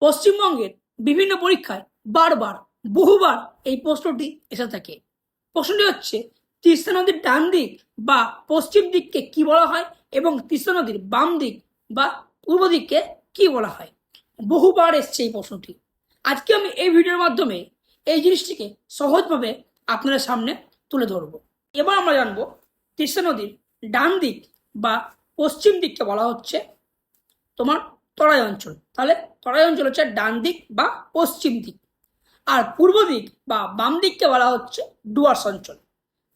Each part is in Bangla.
পশ্চিমবঙ্গের বিভিন্ন পরীক্ষায় বারবার বহুবার এই প্রশ্নটি এসে থাকে। প্রশ্নটি হচ্ছে তিস্তা নদীর ডান দিক বা পশ্চিম দিককে কি বলা হয় এবং তিস্তা নদীর বাম দিক বা পূর্ব দিককে কি বলা হয়। বহুবার এসছে এই প্রশ্নটি। আজকে আমি এই ভিডিওর মাধ্যমে এই জিনিসটিকে সহজভাবে আপনাদের সামনে তুলে ধরব। এবার আমরা জানবো তিস্তা নদীর ডান দিক বা পশ্চিম দিককে বলা হচ্ছে তোমার তরাই অঞ্চল। তাহলে তরাই অঞ্চল হচ্ছে ডান দিক বা পশ্চিম দিক, আর পূর্ব দিক বা বাম দিককে বলা হচ্ছে ডুয়ার্স অঞ্চল।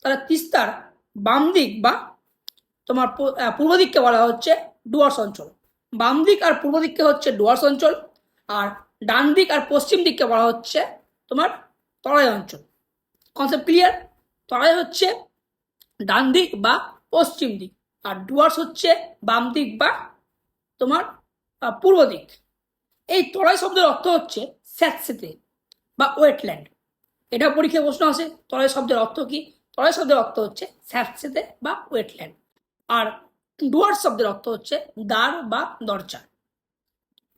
তাহলে তিস্তার বাম দিক বা তোমার পূর্ব দিককে বলা হচ্ছে ডুয়ার্স অঞ্চল, বাম দিক আর পূর্ব দিককে হচ্ছে ডুয়ার্স অঞ্চল, আর ডান দিক আর পশ্চিম দিককে বলা হচ্ছে তোমার তরাই অঞ্চল। Concept clear? তরাই হচ্ছে ডান দিক বা পশ্চিম দিক, আর ডুয়ার্স হচ্ছে বাম দিক বা তোমার পূর্ব দিক। এই তরাই শব্দের অর্থ হচ্ছে স্যাঁতসেঁতে বা ওয়েটল্যান্ড। এটা পরীক্ষায় প্রশ্ন আসে, তরাই শব্দের অর্থ কি? তরাই শব্দের অর্থ হচ্ছে স্যাঁতসেঁতে বা ওয়েটল্যান্ড। আর ডুয়ার্স শব্দের অর্থ হচ্ছে দ্বার বা দরজা।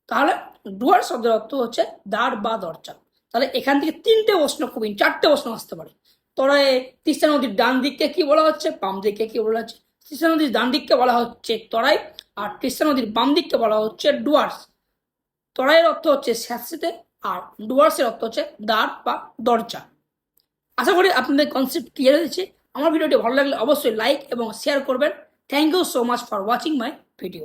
তাহলে ডুয়ার্স শব্দের অর্থ হচ্ছে দ্বার বা দরজা। তাহলে এখান থেকে চারটে প্রশ্ন আসতে পারে। তরাই তিস্তা নদীর ডান দিককে কি বলা হচ্ছে, বাম দিককে কি বলা হচ্ছে? তিস্তা নদীর ডান দিককে বলা হচ্ছে তরাই, আর তিস্তা নদীর বাম দিককে বলা হচ্ছে ডুয়ার্স। তরাইয়ের অর্থ হচ্ছে স্যাঁতসেঁতে আর ডুয়ার্সের অর্থ হচ্ছে দ্বার বা দরজা। আশা করি আপনাদের কনসেপ্ট ক্লিয়ার হয়েছে। আমার ভিডিওটি ভালো লাগলে অবশ্যই লাইক এবং শেয়ার করবেন। Thank you so much for watching my video.